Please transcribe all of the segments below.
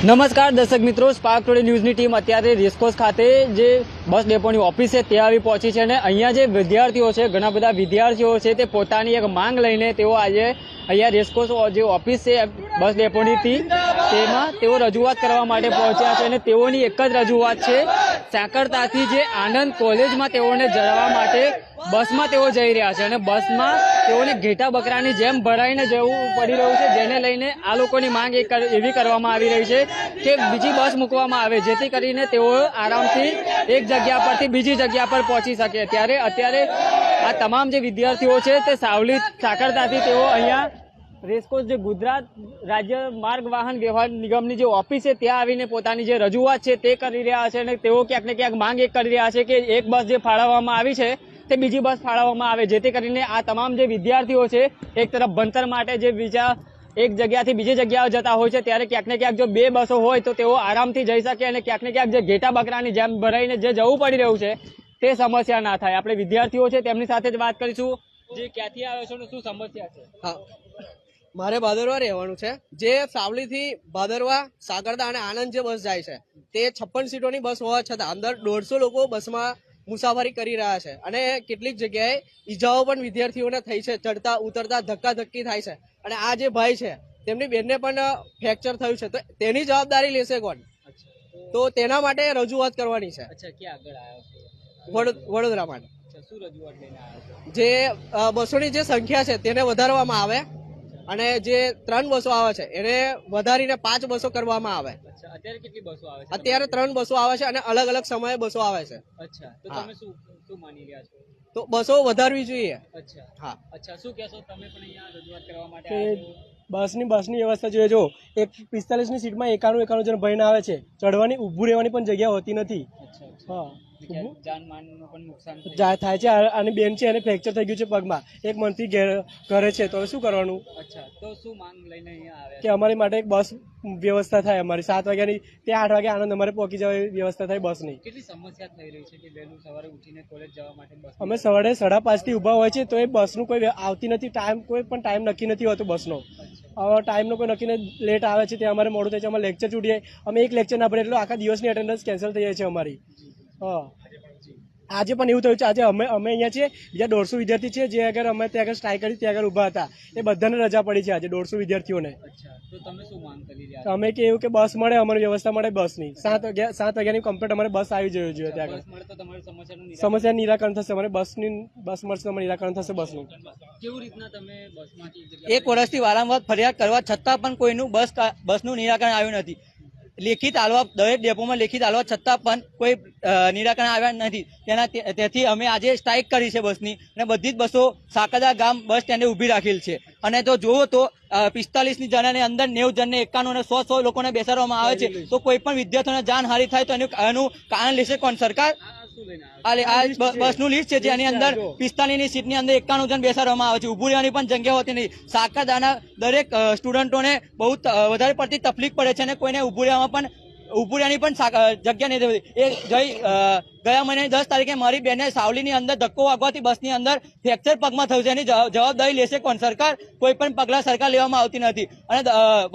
નમસ્કાર દર્શક મિત્રો, સ્પાર્ક ટુડે ન્યૂઝની ટીમ અત્યારે રેસકોર્સ ખાતે જે બસ ડેપોની ઓફિસ છે ત્યાં આવી પહોંચી છે અને અહીંયા જે વિદ્યાર્થીઓ છે, ઘણા બધા વિદ્યાર્થીઓ છે, તે પોતાની એક માંગ લઈને તેઓ આજે અહીંયા રેસકોર્સ જે ઓફિસ છે બસ ડેપોની તેમાં તેઓ રજૂઆત કરવા માટે પહોંચ્યા છે અને તેઓની એક જ રજૂઆત છે, સાંકળતાથી જે આનંદ કોલેજમાં તેઓને જવા માટે બસમાં તેઓ જઈ રહ્યા છે અને બસમાં તેઓને ઘેટા બકરાની જેમ ભરાઈને જવું પડી રહ્યું છે, જેને લઈને આ લોકોની માંગ એવી કરવામાં આવી રહી છે કે બીજી બસ મૂકવામાં આવે જેથી કરીને તેઓ આરામથી એક જગ્યા પરથી બીજી જગ્યા પર પહોંચી શકે। ત્યારે અત્યારે આ તમામ જે વિદ્યાર્થીઓ છે તે સાવલી સાંકળતાથી તેઓ અહીંયા રેસકોર્સ જે ગુજરાત રાજ્ય માર્ગ વાહન વ્યવહાર નિગમની જે ઓફિસ છે ત્યાં આવીને પોતાની જે રજૂઆત છે તે કરી રહ્યા છે અને તેઓ ક્યાંક ને ક્યાંક માંગ એક કરી રહ્યા છે કે એક બસ જે ફાળવવામાં આવી છે તે બીજી બસ ફાળવવામાં આવે જેથી કરીને આ તમામ જે વિદ્યાર્થીઓ છે એક તરફ ભણતર માટે જે બીજા એક જગ્યાથી બીજી જગ્યાએ જતા હોય છે ત્યારે ક્યાંક ને ક્યાંક જો બે બસો હોય તો તેઓ આરામથી જઈ શકે અને ક્યાંક ને ક્યાંક જે ઘેટા બકરાની જેમ ભરાઈને જે જવું પડી રહ્યું છે તે સમસ્યા ના થાય। આપણે વિદ્યાર્થીઓ છે તેમની સાથે જ વાત કરીશું। જે ક્યાંથી આવ્યો છો ને શું સમસ્યા છે? હા, મારે ભાદરવા રહેવાનું છે। જે સાવલીથી ભાદરવા, સાગરદા અને આનંદ જે બસ જાય છે તે 56 સીટોની બસ હોવા છતાં અંદર 150 લોકો બસમાં મુસાફરી કરી રહ્યા છે અને કેટલીક જગ્યાએ ઈજાઓ પણ વિદ્યાર્થીઓને થઈ છે, ચડતા ઉતરતા ધક્કાધક્કી થાય છે અને આ જે ભાઈ છે તેમની બેનને પણ ફ્રેક્ચર થયું છે, તો તેની જવાબદારી લેશે કોણ? તો તેના માટે રજૂઆત કરવાની છે। વડોદરા માટે જે બસોની જે સંખ્યા છે તેને વધારવામાં આવે અને જે 3 બસો આવે છે એને વધારીને 5 બસો કરવામાં આવે। અત્યારે કેટલી બસો આવે છે? અત્યારે 3 બસો આવે છે અને અલગ અલગ સમયે બસો આવે છે। અચ્છા, તો તમે શું માની રહ્યા છો? તો બસો વધારવી જોઈએ। અચ્છા, હા, અચ્છા, શું કહેશો તમે પણ અહીંયા રજૂઆત કરવા માટે? બસની વ્યવસ્થા જોઈએ। જો એક 45ની સીટમાં 91 જણ ભરીને આવે છે, ચડવાની ઊભું રહેવાની પણ જગ્યા હોતી નથી। હા, જાનમાલનું પણ નુકસાન થાય છે। આની બેન છે એને ફ્રેક્ચર થઈ ગયું છે પગમાં, એક મંથથી ઘરે છે, તો હવે શું કરવાનું? અચ્છા, તો શું માંગ લઈને અહીંયા આવ્યા કે અમારી માટે એક બસ વ્યવસ્થા થાય, અમારી 7 વાગ્યાની તે 8 વાગે આનંદ અમારે પહોંચી જવા વ્યવસ્થા થાય બસની। કેટલી સમસ્યા થઈ રહી છે કે વહેલું સવારે ઉઠીને કોલેજ જવા માટે બસ? અમે સવારે 5:30 થી ઉભા હોય છે તો એ બસનું કોઈ આવતી નથી, કોઈ પણ ટાઈમ નક્કી નથી હોતો બસનો। ટાઈમનો કોઈ નક્કી લેટ આવે છે, ત્યાં અમારે મોડું થાય છે, અમારે લેક્ચર છૂટી જાય, અમે એક લેક્ચર ના ભરીએ એટલે આખા દિવસની અટેન્ડન્સ કેન્સલ થઈ જાય છે અમારી। હા, આજે પણ એવું થયું છે। આજે અમે અહીંયા છીએ, બીજા 150 વિદ્યાર્થી છે જે આગળ અમે ત્યાં આગળ સ્ટ્રાઇક કરી ત્યાં આગળ ઉભા હતા, એ બધાને રજા પડી છે આજે 150 વિદ્યાર્થીઓને। તો તમે શું માંગ કરી રહ્યા છો? અમે કે એવું કે બસ મળે, અમારી વ્યવસ્થા મળે બસની। 7 વાગ્યાની કમ્પ્લીટ અમારે બસ આવી જવી જોઈએ ત્યાં આગળ। મળે તો તમારી સમસ્યા નિરાકરણ થશે, અમારે બસ મળશે તો અમારે નિરાકરણ થશે બસનું। કેવી રીતના તમે બસમાંથી 1 વર્ષથી વારંવાર ફરિયાદ કરવા છતાં પણ કોઈનું બસનું નિરાકરણ આવ્યું નથી। લેખિત આલવા દરેક ડેપોમાં લેખિત આલવા છતાં પણ કોઈ નિરાકરણ આવ્યા નથી। તેથી અમે આજે સ્ટ્રાઇક કરી છે બસની અને બધી જ બસો સાકરદા ગામ બસ સ્ટેન્ડે ઊભી રાખેલ છે અને તો જુઓ તો 45 જણાની અંદર 90 જણને 91 અને 100 લોકોને બેસાડવામાં આવે છે, તો કોઈ પણ વિદ્યાર્થીઓને જાનહાનિ થાય તો એનું કારણ લેશે કોણ? સરકાર। આ બસનું લિસ્ટ છે જેની અંદર 45ની સીટની અંદર 91 જણ બેસાડવામાં આવે છે, ઉભું રહેવાની પણ જગ્યા હોતી નથી। સાકરદાના દરેક સ્ટુડન્ટોને બહુ વધારે પડતી તકલીફ પડે છે અને કોઈને ઉભું રહેવાની પણ જગ્યા નથી હોતી। ગયા મહિને 10 તારીખે મારી બેને સાવલીની અંદર ધક્કો વાગવાથી બસની અંદર ફ્રેક્ચર પગમાં થયું છે, એની જવાબદારી લેશે કોણ? સરકાર। કોઈ પણ પગલાં સરકાર લેવામાં આવતી નથી અને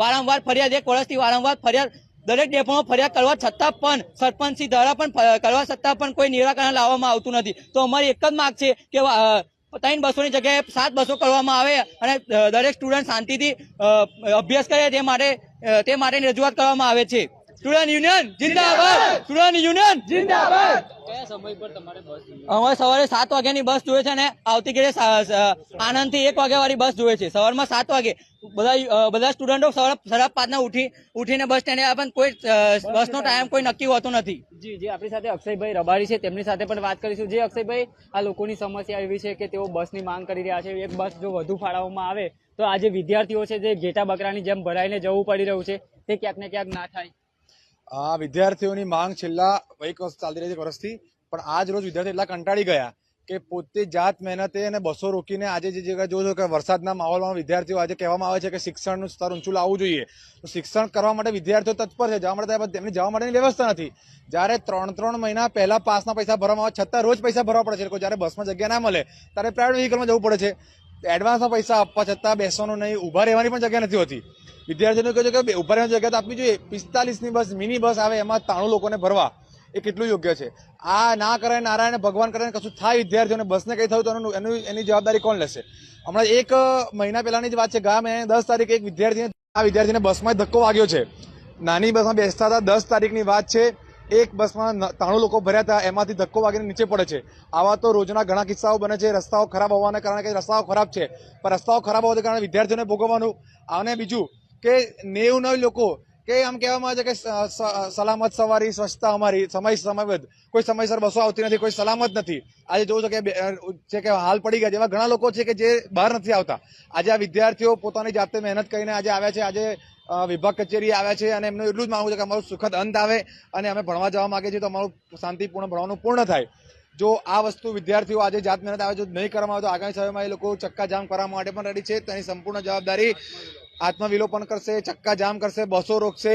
વારંવાર ફરિયાદ 1 વર્ષથી વારંવાર ફરિયાદ દરેક ડેપોમાં ફરિયાદ કરવા છતાં પણ સરપંચથી દ્વારા પણ કરવા છતાં પણ કોઈ નિરાકરણ લાવવામાં આવતું નથી। તો અમારી એક જ માંગ છે કે 3 બસોની જગ્યાએ 7 બસો કરવામાં આવે અને દરેક સ્ટુડન્ટ શાંતિથી અભ્યાસ કરે તે માટેની રજૂઆત કરવામાં આવે છે। સ્ટુડન્ટ યુનિયન જિંદાબાદ! સ્ટુડન્ટ યુનિયન જિંદાબાદ! કયા સમય પર તમારે બસ જોઈએ? અમારે સવારે 7 વાગ્યાની બસ જોઈએ છે અને આવતીકાલે આનંદથી 1 વાગ્યા વાળી બસ જોઈએ છે। સવારમાં 7 વાગે બધા સ્ટુડન્ટો સવારે 5:30 ઉઠીને બસ સ્ટેન્ડે આવે પણ કોઈ બસનો ટાઈમ કોઈ નક્કી હોતો નથી। જી, આપણી સાથે અક્ષયભાઈ રબારી છે, તેમની સાથે પણ વાત કરીશું। જે અક્ષયભાઈ, આ લોકોની સમસ્યા એવી છે કે તેઓ બસની માંગ કરી રહ્યા છે, એક બસ જો વધુ ફાળવવામાં આવે તો આ જે વિદ્યાર્થીઓ છે જે ઘેટા બકરાની જેમ ભરાઈને જવું પડી રહ્યું છે તે ક્યાંક ને ક્યાંક ના થાય। આ વિદ્યાર્થીઓની માંગ છેલ્લા 1 વર્ષ ચાલી રહી છે વર્ષથી, પણ આજ રોજ વિદ્યાર્થીઓ એટલા કંટાળી ગયા કે પોતે જાત મહેનતે અને બસો રોકીને આજે જે જગ્યાએ જોજો કે વરસાદના માહોલમાં વિદ્યાર્થીઓ આજે કહેવામાં આવે છે કે શિક્ષણનું સ્તર ઊંચું લાવવું જોઈએ, તો શિક્ષણ કરવા માટે વિદ્યાર્થીઓ તત્પર છે, જવા માટે તેમની જવા માટેની વ્યવસ્થા નથી। જ્યારે 3 મહિના પહેલા પાસના પૈસા ભરવામાં આવે છતાં રોજ પૈસા ભરવા પડે છે, જ્યારે બસમાં જગ્યા ના મળે ત્યારે પ્રાઇવેટ વ્હીકલમાં જવું પડે છે, એડવાન્સના પૈસા આપવા છતાં બેસવાનું નહીં, ઊભા રહેવાની પણ જગ્યા નથી હોતી। વિદ્યાર્થીઓને કહે છે કે ઉભા રહેવાની જગ્યા તો આપવી જોઈએ. 45ની બસ મિની બસ આવે એમાં 93 લોકોને ભરવા એ કેટલું યોગ્ય છે? આ ના કરે નારાયણ ભગવાન કરે કશું થાય વિદ્યાર્થીઓને બસને કંઈ થયું તો એની જવાબદારી કોણ લેશે? હમણાં 1 મહિના પહેલાની જ વાત છે. ગયા મહિને 10 તારીખે એક વિદ્યાર્થીને બસમાં ધક્કો વાગ્યો છે. નાની બસમાં બેસતા હતા. 10 તારીખની વાત છે. એક બસમાં 93 લોકો ભર્યા હતા, એમાંથી ધક્કો વાગીને નીચે પડે છે. આવા તો રોજના ઘણા કિસ્સાઓ બને છે. રસ્તાઓ ખરાબ હોવાને કારણે કે રસ્તાઓ ખરાબ છે, પણ રસ્તાઓ ખરાબ હોવાને કારણે વિદ્યાર્થીઓને ભોગવવાનું. અને બીજું કે 99 લોકો કે આમ કહેવામાં આવે છે કે સલામત સવારી, સ્વચ્છતા અમારી, સમયબદ્ધ, કોઈ સમયસર બસો આવતી નથી, કોઈ સલામત નથી. આજે જોવું છે કે હાલ પડી ગયા જેવા ઘણા લોકો છે કે જે બહાર નથી આવતા. આજે આ વિદ્યાર્થીઓ પોતાની જાતે મહેનત કરીને આજે આવ્યા છે. આજે વિભાગ કચેરી આવ્યા છે અને એમનું એટલું જ માંગવું છે કે અમારું સુખદ અંત આવે અને અમે ભણવા જવા માંગીએ છીએ તો અમારું શાંતિપૂર્ણ ભણવાનું પૂર્ણ થાય. જો આ વસ્તુ વિદ્યાર્થીઓ આજે જાત મહેનત આવે જો નહીં કરવામાં આવે તો આગામી સમયમાં એ લોકો ચક્કાજામ કરવા માટે પણ રેડી છે. તેની સંપૂર્ણ જવાબદારી આત્મવિલોપન કરશે, ચક્કાજામ કરશે, બસો રોકશે.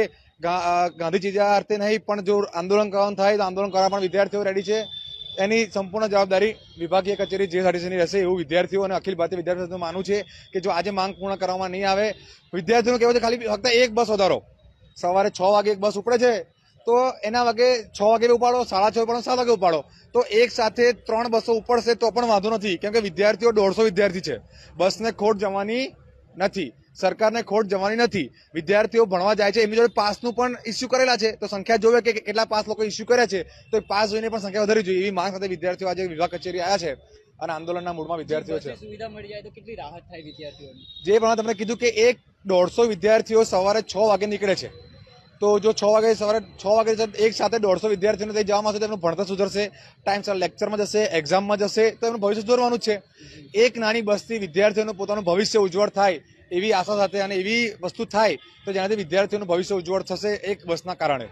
ગાંધી ચીજા અર્થે નહીં, પણ જો આંદોલન કરવાનું થાય તો આંદોલન કરવા પણ વિદ્યાર્થીઓ રેડી છે. એની સંપૂર્ણ જવાબદારી વિભાગીય કચેરી જીએસઆરટીસીની રહેશે એવું વિદ્યાર્થીઓ અને અખિલ ભારતીય વિદ્યાર્થી સંઘનું માનવું છે કે જો આજે માંગ પૂર્ણ કરવામાં નહીં આવે, વિદ્યાર્થીઓનું કહેવું છે ખાલી ફક્ત એક બસ વધારો. સવારે 6 વાગે એક બસ ઉપડે છે તો એના વાગે 6 વાગે ઉપાડો, 6:30 ઉપાડો, 7 વાગે ઉપાડો. તો એક સાથે 3 બસો ઉપડશે તો પણ વાંધો નથી, કેમ કે વિદ્યાર્થીઓ 150 વિદ્યાર્થી છે. બસને ખોટ જવાની નથી, સરકારને ખોટ જવાની નથી. વિદ્યાર્થીઓ ભણવા જાય છે, એમની જોડે પાસનું પણ ઇસ્યુ કરેલા છે તો સંખ્યા જોવે કે કેટલા પાસ લોકો ઇસ્યુ કર્યા છે તો એ પાસ જોઈને પણ સંખ્યા વધારવી જોઈએ એવી માંગ સાથે વિદ્યાર્થીઓ આજે વિભાગ કચેરી આવ્યા છે અને આંદોલનના મૂડમાં વિદ્યાર્થીઓ છે. સુવિધા મળી જાય તો કેટલી રાહત થાય વિદ્યાર્થીઓને? જે પ્રમાણે તમને કીધું કે 150 વિદ્યાર્થીઓ સવારે 6 વાગે નીકળે છે તો જો 6 વાગે સવારે 6 વાગે એક સાથે 150 વિદ્યાર્થીઓને ત્યાં જવામાં આવશે તો એમનું ભણતર સુધરશે, ટાઈમસર લેક્ચરમાં જશે, એક્ઝામમાં જશે તો એમનું ભવિષ્ય સુધરવાનું જ છે. એક નાની બસથી વિદ્યાર્થીઓનું પોતાનું ભવિષ્ય ઉજ્જવળ થાય એવી આશા સાથે અને એવી વસ્તુ થાય તો જેનાથી વિદ્યાર્થીઓનું ભવિષ્ય ઉજ્જવળ થશે એક બસના કારણે.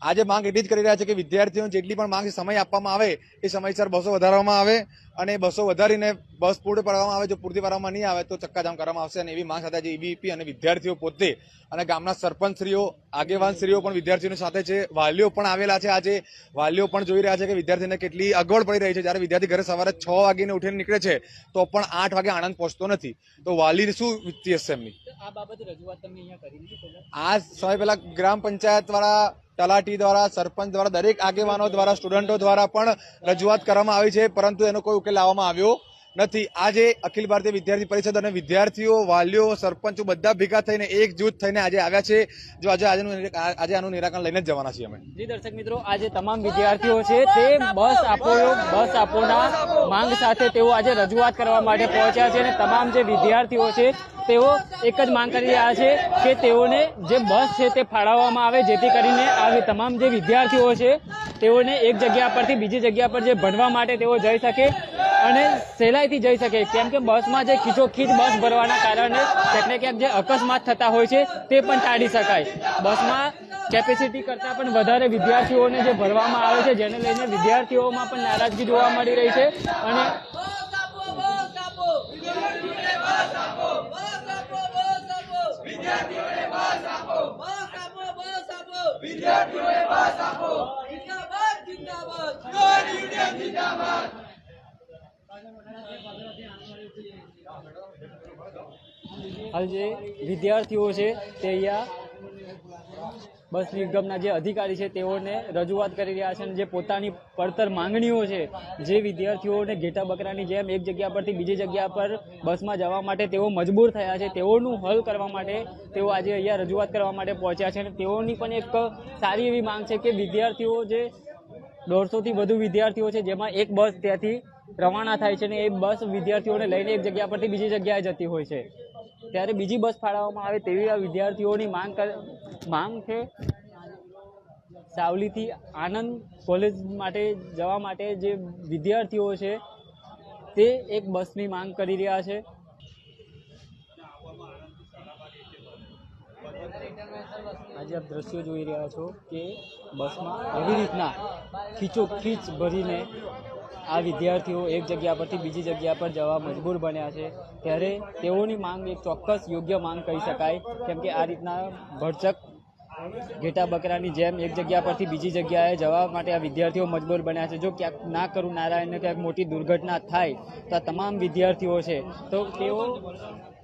આજે માંગ એટલી જ કરી રહ્યા છે કે વિદ્યાર્થીઓને જેટલી પણ માંગ સમય આપવામાં આવે એ સમયસર બસો વધારવામાં આવે અને બસો વધારીને બસ પૂર્ણ પાડવામાં આવે. જો પૂરતી પાડવામાં નહીં આવે તો ચક્કાજામ કરવામાં આવશે અને એવી માંગ સાથે આજે એબીવીપી અને વિદ્યાર્થીઓ પોતે અને ગામના સરપંચશ્રીઓ, આગેવાનશ્રીઓ પણ વિદ્યાર્થીઓની સાથે છે. વાલીઓ પણ આવેલા છે. આજે વાલીઓ પણ જોઈ રહ્યા છે કે વિદ્યાર્થીને કેટલી અગવડ પડી રહી છે. જ્યારે વિદ્યાર્થી ઘરે સવારે 6 વાગીને ઉઠીને નીકળે છે તો પણ 8 વાગે આણંદ પહોંચતો નથી તો વાલીને શું વીતી હશે એમની? આ બાબતે રજૂઆત તમે અહીંયા કરી હતી? આ સમય પહેલા ગ્રામ પંચાયત દ્વારા, તલાટી દ્વારા, સરપંચ દ્વારા, દરેક આગેવાનો દ્વારા, સ્ટુડન્ટો દ્વારા પણ રજૂઆત કરવામાં આવી છે પરંતુ એનો કોઈ ઉકેલ લાવવામાં આવ્યો નથી. આજે અખિલ ભારતીય વિદ્યાર્થી પરિષદ અને વિદ્યાર્થીઓ, વાલીઓ, સરપંચો બધા ભેગા થઈને એકજૂથ થઈને આજે આવ્યા છે. જો આજે આનું નિરાકરણ લઈને જ જવાના છીએ અમે. જી દર્શક મિત્રો, આજે તમામ વિદ્યાર્થીઓ છે તે બસ આપોના માંગ સાથે તેઓ આજે રજૂઆત કરવા માટે પહોંચ્યા છે અને તમામ જે વિદ્યાર્થીઓ છે તેઓ એક જ માંગ કરી રહ્યા છે કે તેઓને જે બસ છે તે ફાળવવામાં આવે જેથી કરીને આ તમામ જે વિદ્યાર્થીઓ છે તેઓને એક જગ્યા પરથી બીજી જગ્યા પર જે ભણવા માટે તેઓ જઈ શકે અને સહેલાઈથી જઈ શકે, કેમ કે બસમાં જે ખીચોખીચ બસ ભરવાના કારણે ક્યાંક ને ક્યાંક જે અકસ્માત થતા હોય છે તે પણ ટાળી શકાય. બસમાં કેપેસિટી કરતાં પણ વધારે વિદ્યાર્થીઓને જે ભરવામાં આવે છે જેને લઈને વિદ્યાર્થીઓમાં પણ નારાજગી જોવા મળી રહી છે અને હાલ જે વિદ્યાર્થીઓ છે તે અહીંયા બસ નિગમના જે અધિકારી છે તેઓને રજૂઆત કરી રહ્યા છે અને જે પોતાની પડતર માંગણીઓ છે, જે વિદ્યાર્થીઓને ઘેટા બકરાની જેમ એક જગ્યા પરથી બીજી જગ્યા પર બસમાં જવા માટે તેઓ મજબૂર થયા છે તેઓનું હલ કરવા માટે તેઓ આજે અહીંયા રજૂઆત કરવા માટે પહોંચ્યા છે અને તેઓની પણ એક સારી એવી માંગ છે કે વિદ્યાર્થીઓ જે 150થી વધુ વિદ્યાર્થીઓ છે જેમાં એક બસ ત્યાંથી રવાના થાય છે અને એ બસ વિદ્યાર્થીઓને લઈને એક જગ્યા પરથી બીજી જગ્યાએ જતી હોય છે ત્યારે બીજી બસ ફાળવવામાં આવે તેવી આ વિદ્યાર્થીઓની માંગ છે. સાવલીથી આનંદ કોલેજ માટે જવા માટે જે વિદ્યાર્થીઓ છે તે એક બસની માંગ કરી રહ્યા છે. આજે આપ દ્રશ્યો જોઈ રહ્યા છો કે બસમાં એવી રીતના ખીચોખીચ ભરીને આ વિદ્યાર્થીઓ એક જગ્યા પરથી બીજી જગ્યા પર જવા મજબૂર બન્યા છે ત્યારે તેઓની માંગ એક ચોક્કસ યોગ્ય માંગ કહી શકાય, કેમ કે આ રીતના ભરચક ઘેટા બકરાની જેમ એક જગ્યા પરથી બીજી જગ્યાએ જવા માટે આ વિદ્યાર્થીઓ મજબૂર બન્યા છે. જો ક્યાંક ના કરું નારાયણને ક્યાંક મોટી દુર્ઘટના થાય તો આ તમામ વિદ્યાર્થીઓ છે તો તેઓ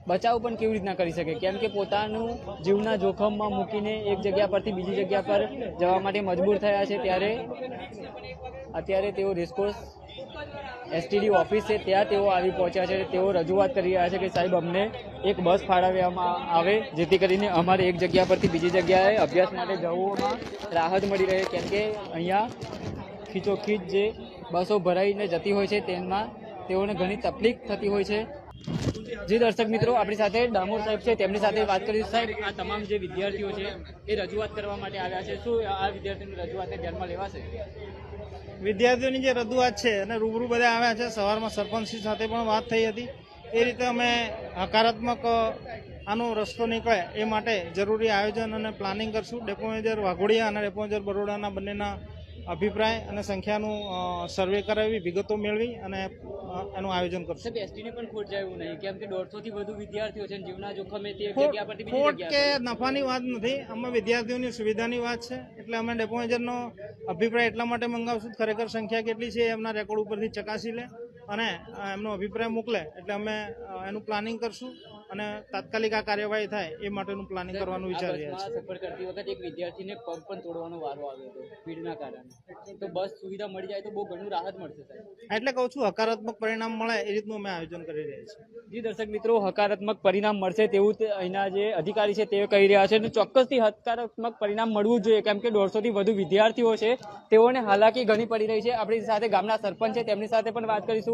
બચાવ પણ કેવી રીતના કરી શકે, કેમ કે પોતાનું જીવના જોખમમાં મૂકીને એક જગ્યા પરથી બીજી જગ્યા પર જવા માટે મજબૂર થયા છે. ત્યારે અત્યારે તેઓ રેસકોર્સ એસટીડી ઓફિસ છે ત્યાં તેઓ આવી પહોંચ્યા છે. તેઓ રજૂઆત કરી રહ્યા છે કે સાહેબ અમને એક બસ ફાળવવામાં આવે જેથી કરીને અમારે એક જગ્યા પરથી બીજી જગ્યાએ અભ્યાસ માટે જવામાં રાહત મળી રહે, કેમ કે અહીંયા ખીચોખીચ જે બસો ભરાઈને જતી હોય છે તેમાં તેઓને ઘણી તકલીફ થતી હોય છે. જી દર્શક મિત્રો, આપણી સાથે ડામોર સાહેબ છે, તેમની સાથે વાત કરીશું. સાહેબ, આ તમામ જે વિદ્યાર્થીઓ છે એ રજૂઆત કરવા માટે આવ્યા છે, શું આ વિદ્યાર્થીઓની રજૂઆતને ધ્યાનમાં લેવાશે? વિદ્યાર્થીઓની જે રજૂઆત છે અને રૂબરૂ બધા આવ્યા છે, સવારમાં સરપંચશ્રી સાથે પણ વાત થઈ હતી. એ રીતે અમે હકારાત્મક આનો રસ્તો નીકળે એ માટે જરૂરી આયોજન અને પ્લાનિંગ કરશું. ડેપો મેનેજર વાઘોડિયા અને ડેપો મેનેજર બરોડાના બંનેના અભિપ્રાય અને સંખ્યાનું સર્વે કરાવી, વિગતો મેળવી અને એનું આયોજન કરશું. સાહેબ, એસટીની પણ ખોટ જાય એવું નહીં, કેમ કે 150 થી વધુ વિદ્યાર્થીઓ છે, જીવના જોખમે તે એક જગ્યા પરથી બીજી ખોટ જગ્યાએ કે નફાની વાત નથી, આમાં વિદ્યાર્થીઓની સુવિધાની વાત છે. એટલે અમે ડેપો મેનેજરનો અભિપ્રાય એટલા માટે મંગાવશું, ખરેખર સંખ્યા કેટલી છે એમના રેકોર્ડ ઉપરથી ચકાસી લે અને એમનો અભિપ્રાય મોકલે એટલે અમે એનું પ્લાનિંગ કરશું અને તાત્કાલિક આ કાર્યવાહી થાય એ માટેનું પ્લાનિંગ કરવાનું વિચારી રહ્યા છીએ. સફર કરતી વખતે એક વિદ્યાર્થીને પગ પણ તોડવાનો વારો આવ્યો હતો ભીડના કારણે, તો બસ સુવિધા મળી જાય તો બહુ ઘણું રાહત મળશે સાહેબ. એટલે કહું છું, હકારાત્મક પરિણામ મળે એ રીતનું અમે આયોજન કરી રહ્યા છીએ. જી દર્શક મિત્રો, હકારાત્મક પરિણામ મળશે તેવું અહીંના જે અધિકારી છે તે કહી રહ્યા છે. ચોક્કસથી હકારાત્મક પરિણામ મળવું જોઈએ, કેમ કે 150 થી વધુ વિદ્યાર્થીઓ છે, તેઓને હાલાકી ઘણી પડી રહી છે. આપણી સાથે ગામના સરપંચ છે, તેમની સાથે પણ વાત કરીશું.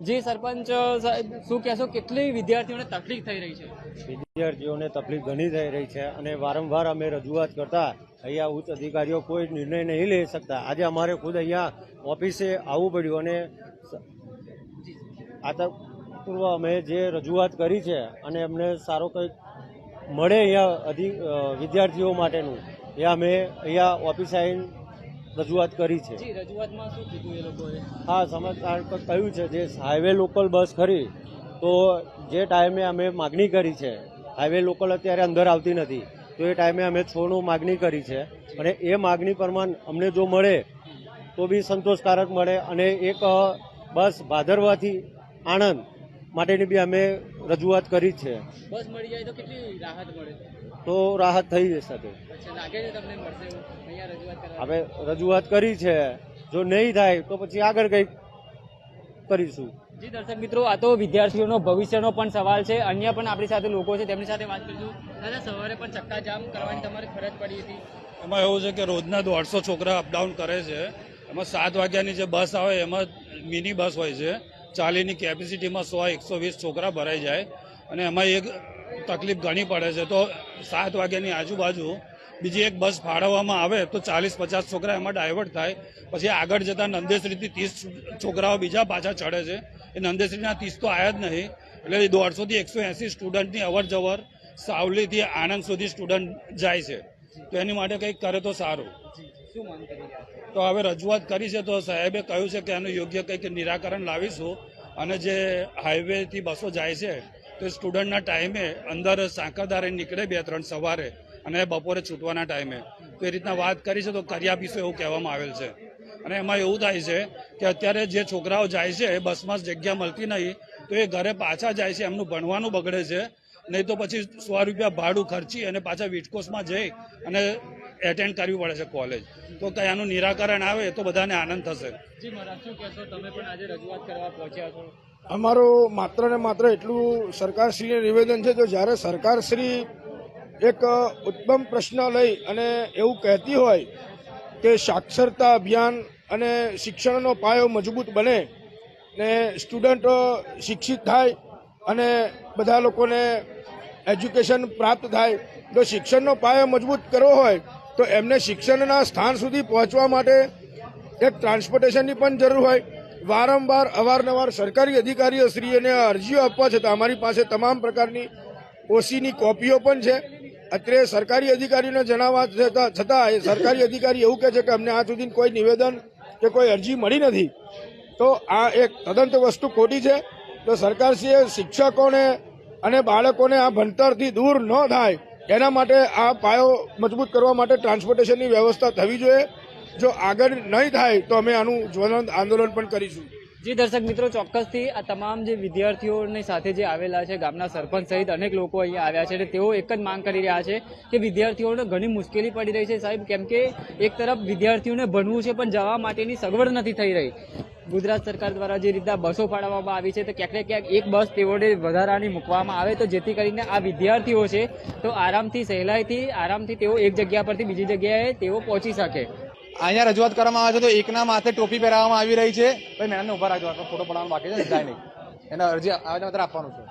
જી સરપંચ સાહેબ, શું કહેશો, કેટલી વિદ્યાર્થીઓને તકલીફ થઈ રહી છે? વિદ્યાર્થીઓને તકલીફ ઘણી થઈ રહી છે અને વારંવાર અમે રજૂઆત કરતા અહીંયા ઉચ્ચ અધિકારીઓ કોઈ નિર્ણય નહીં લઈ શકતા. આજે અમારે ખુદ અહીંયા ઓફિસે આવવું પડ્યું અને આતંકપૂર્વ અમે જે રજૂઆત કરી છે અને અમને સારો કંઈક મળે અહીંયા વિદ્યાર્થીઓ માટેનું એ અમે અહીંયા ઓફિસે આવીને રજૂઆત કરી છે. જી, રજૂઆતમાં શું કીધું એ લોકોએ? હા, સમાચાર કહ્યું છે જે હાઈવે લોકલ બસ ખરી તો જે ટાઈમે અમે માગણી કરી છે, હાઈવે લોકલ અત્યારે અંદર આવતી નથી, તો એ ટાઈમે અમે 6નું માગણી કરી છે અને એ માગણી પ્રમાણે અમને જો મળે તો બી સંતોષકારક મળે અને એક બસ ભાદરવાથી આણંદ માટેની બી અમે રજૂઆત કરી છે. બસ મળી જાય તો કેટલી રાહત મળે? તો રાહત થઈ શકે. અચ્છા, લાગે છે તમને મળશે એવું અહીંયા રજૂઆત કરવા? હવે રજૂઆત કરી છે, જો નહીં થાય તો પછી આગળ કંઈક કરીશું. જી દર્શક મિત્રો, આ તો વિદ્યાર્થીઓનો ભવિષ્યનો પણ સવાલ છે. અન્ય પણ આપણી સાથે લોકો છે, તેમની સાથે વાત કરીશું. દાદા, સવારે પણ ચક્કાજામ કરવાની તમારે ફરજ પડી હતી? એમાં એવું છે કે રોજના 150 છોકરા અપડાઉન કરે છે. એમાં 7 વાગ્યાની જે બસ આવે એમાં મિની બસ હોય છે, 40ની કેપેસિટીમાં 100-120 છોકરા ભરાઈ જાય અને એમાં એક તકલીફ ઘણી પડે છે. તો 7 વાગ્યાની આજુબાજુ બીજી એક બસ ફાળવવામાં આવે તો 40-50 છોકરા એમાં ડાયવર્ટ થાય. પછી આગળ જતા નંદેશ્રીથી 30 છોકરાઓ બીજા પાછા ચડે છે. એ નંદેશ્રીના 30 તો આવ્યા જ નહીં, એટલે 150 થી 180 સ્ટુડન્ટની અવર જવર સાવલીથી આણંદ સુધી સ્ટુડન્ટ જાય છે. તો એની માટે કંઈક કરે તો સારું. શું માંગ કરી રહ્યા છો? તો હવે રજૂઆત કરી છે તો સાહેબે કહ્યું છે કે એનું યોગ્ય કંઈક નિરાકરણ લાવીશું અને જે હાઈવેથી બસો જાય છે તો સ્ટુડન્ટના ટાઈમે અંદર સાંકરદારે નીકળે 2-3 સવારે અને બપોરે છૂટવાના ટાઈમે. તો એ રીતના વાત કરી છે તો કરી આપીશું એવું કહેવામાં આવેલ છે. અને એમાં એવું થાય છે કે અત્યારે જે છોકરાઓ જાય છે એ બસમાં જગ્યા મળતી નહીં તો એ ઘરે પાછા જાય છે, એમનું ભણવાનું બગડે છે. નહીં તો પછી 100 રૂપિયા ભાડું ખર્ચી અને પાછા વીટકોસમાં જઈ અને એટેન્ડ કરવી પડે છે કોલેજ. તો કઈ આનું નિરાકરણ આવે તો બધાને આનંદ થશે. જી મહારાજ, શું કહેશો, તમે પણ આજે રજૂઆત કરવા પહોંચ્યા છો? અમારું માત્ર ને માત્ર એટલું સરકારશ્રીને નિવેદન છે, જો જ્યારે સરકારશ્રી એક ઉત્તમ પ્રશ્ન લઈ અને એવું કહેતી હોય કે સાક્ષરતા અભિયાન અને શિક્ષણનો પાયો મજબૂત બને ને સ્ટુડન્ટ શિક્ષિત થાય અને બધા લોકોને એજ્યુકેશન પ્રાપ્ત થાય, તો શિક્ષણનો પાયો મજબૂત કરવો હોય તો એમને શિક્ષણના સ્થાન સુધી પહોંચવા માટે એક ટ્રાન્સપોર્ટેશનની પણ જરૂર હોય. વારંવાર અવારનવાર સરકારી અધિકારીઓશ્રીઓને અરજીઓ આપવા છતાં અમારી પાસે તમામ પ્રકારની ઓસીની કોપીઓ પણ છે. અત્યારે સરકારી અધિકારીઓને જણાવવા છતાં એ સરકારી અધિકારી એવું કહે છે કે અમને આ સુધી કોઈ નિવેદન કે કોઈ અરજી મળી નથી. તો આ એક તદંત વસ્તુ ખોટી છે. તો સરકારશ્રીએ શિક્ષકોને અને બાળકોને આ ભણતરથી દૂર ન થાય એના માટે આ પાયો મજબૂત કરવા માટે ટ્રાન્સપોર્ટેશનની વ્યવસ્થા થવી જોઈએ. જો આગળ નહીં થાય તો અમે આનું જ્વલંત આંદોલન પણ કરીશું. જી દર્શક મિત્રો, ચોક્કસથી આ તમામ જે વિદ્યાર્થીઓની સાથે જે આવેલા છે ગામના સરપંચ સહિત અનેક લોકો અહીંયા આવ્યા છે અને તેઓ એક જ માંગ કરી રહ્યા છે કે વિદ્યાર્થીઓને ઘણી મુશ્કેલી પડી રહી છે સાહેબ, કેમ કે એક તરફ વિદ્યાર્થીઓને ભણવું છે પણ જવા માટેની સગવડ નથી થઈ રહી. ગુજરાત સરકાર દ્વારા જે રીતના બસો ફાળવવામાં આવી છે તો ક્યાંક ને ક્યાંક એક બસ તેઓને વધારાની મૂકવામાં આવે તો જેથી કરીને આ વિદ્યાર્થીઓ છે તો આરામથી સહેલાઈથી તેઓ એક જગ્યા પરથી બીજી જગ્યાએ તેઓ પહોંચી શકે. અહીંયા રજૂઆત કરવામાં આવે છે તો એકના માથે ટોપી પહેરાવવામાં આવી રહી છે. ભાઈ મેડમને ઉભા રાખજો, ફોટો પડાવવાનો બાકી છે, જાય નહીં, એને અરજી આવેદનપત્ર આપવાનું છે.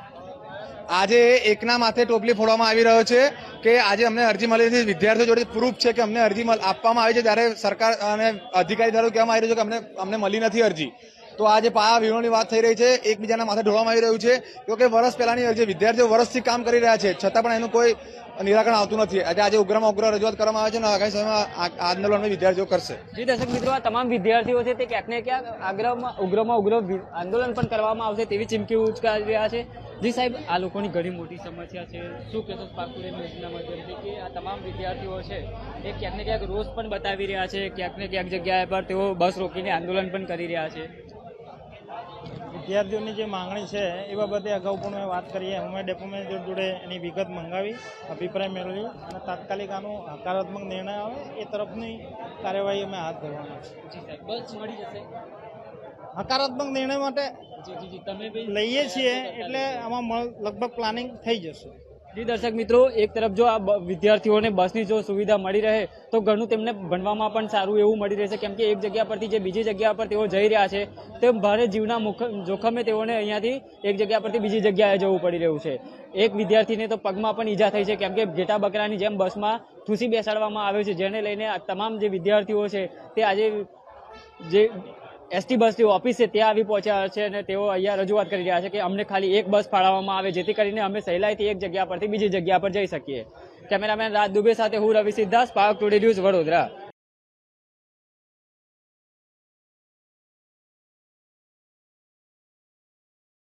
આજે એકના માથે ટોપલી ફોડવામાં આવી રહ્યો છે કે આજે અમને અરજી મળી હતી, વિદ્યાર્થીઓ જોડે પ્રૂફ છે કે અમને અરજી આપવામાં આવી છે, ત્યારે સરકાર અને અધિકારી દ્વારા કહેવામાં આવી રહ્યું છે કે અમને મળી નથી અરજી. તો આજે પાયા વિરોધની વાત થઈ રહી છે, એકબીજાના માથે ઢોળવામાં આવી રહ્યું છે. કે વર્ષ પહેલાની અરજી વિદ્યાર્થીઓ વર્ષથી કામ કરી રહ્યા છે છતાં પણ એનું કોઈ નિરાકરણ આવતું નથી. આજે ઉગ્રમાં ઉગ્ર રજૂઆત કરવામાં આવે છે અને આગામી સમયમાં આંદોલન વિદ્યાર્થીઓ કરશે. જી દર્શક મિત્રો, આ તમામ વિદ્યાર્થીઓ છે તે ક્યાંક ને ક્યાંક ઉગ્રમાં ઉગ્ર આંદોલન પણ કરવામાં આવશે તેવી ચીમકી ઉચ્ચારી રહ્યા છે. જી સાહેબ, આ લોકોની ઘણી મોટી સમસ્યા છે, શું કહેશો સ્પાર્ક ટુડે ન્યૂઝના માધ્યમથી કે આ તમામ વિદ્યાર્થીઓ છે એ ક્યાંક ને ક્યાંક રોષ પણ બતાવી રહ્યા છે, ક્યાંક ને ક્યાંક જગ્યાએ પર તેઓ બસ રોકીને આંદોલન પણ કરી રહ્યા છે. વિદ્યાર્થીઓની જે માંગણી છે એ બાબતે અગાઉ પણ મેં વાત કરી, અમે ડેપો મેનેજર જોડે એની વિગત મંગાવી, અભિપ્રાય મેળવી અને તાત્કાલિક આનો હકારાત્મક નિર્ણય આવે એ તરફની કાર્યવાહી અમે હાથ ધરવાના છે. બસ મળી જશે. હકારાત્મક નિર્ણય માટે તમે લઈએ છીએ એટલે આમાં લગભગ પ્લાનિંગ થઈ જશે. જી દર્શક મિત્રો, એક તરફ જો આ વિદ્યાર્થીઓને બસની જો સુવિધા મળી રહે તો ઘણું તેમને ભણવામાં પણ સારું એવું મળી રહેશે, કેમ કે એક જગ્યા પરથી જે બીજી જગ્યા પર તેઓ જઈ રહ્યા છે તે ભારે જીવના જોખમે તેઓને અહીંયાથી એક જગ્યા પરથી બીજી જગ્યાએ જવું પડી રહ્યું છે. એક વિદ્યાર્થીને તો પગમાં પણ ઈજા થઈ છે, કેમ કે ઘેટા બકરાની જેમ બસમાં ઠૂસી બેસાડવામાં આવ્યો છે, જેને લઈને આ તમામ જે વિદ્યાર્થીઓ છે તે આજે જે એસટી બસની ઓફિસ છે ત્યાં આવી પહોંચ્યા છે અને તેઓ અહીંયા રજૂઆત કરી રહ્યા છે કે અમને ખાલી એક બસ ફાળવવામાં આવે જેથી કરીને અમે સહેલાઈથી એક જગ્યા પરથી બીજી જગ્યા પર જઈ શકીએ. કેમેરામેન રાજ દુબે સાથે હું Ravi Siddharth, Spark Today News, Vadodara.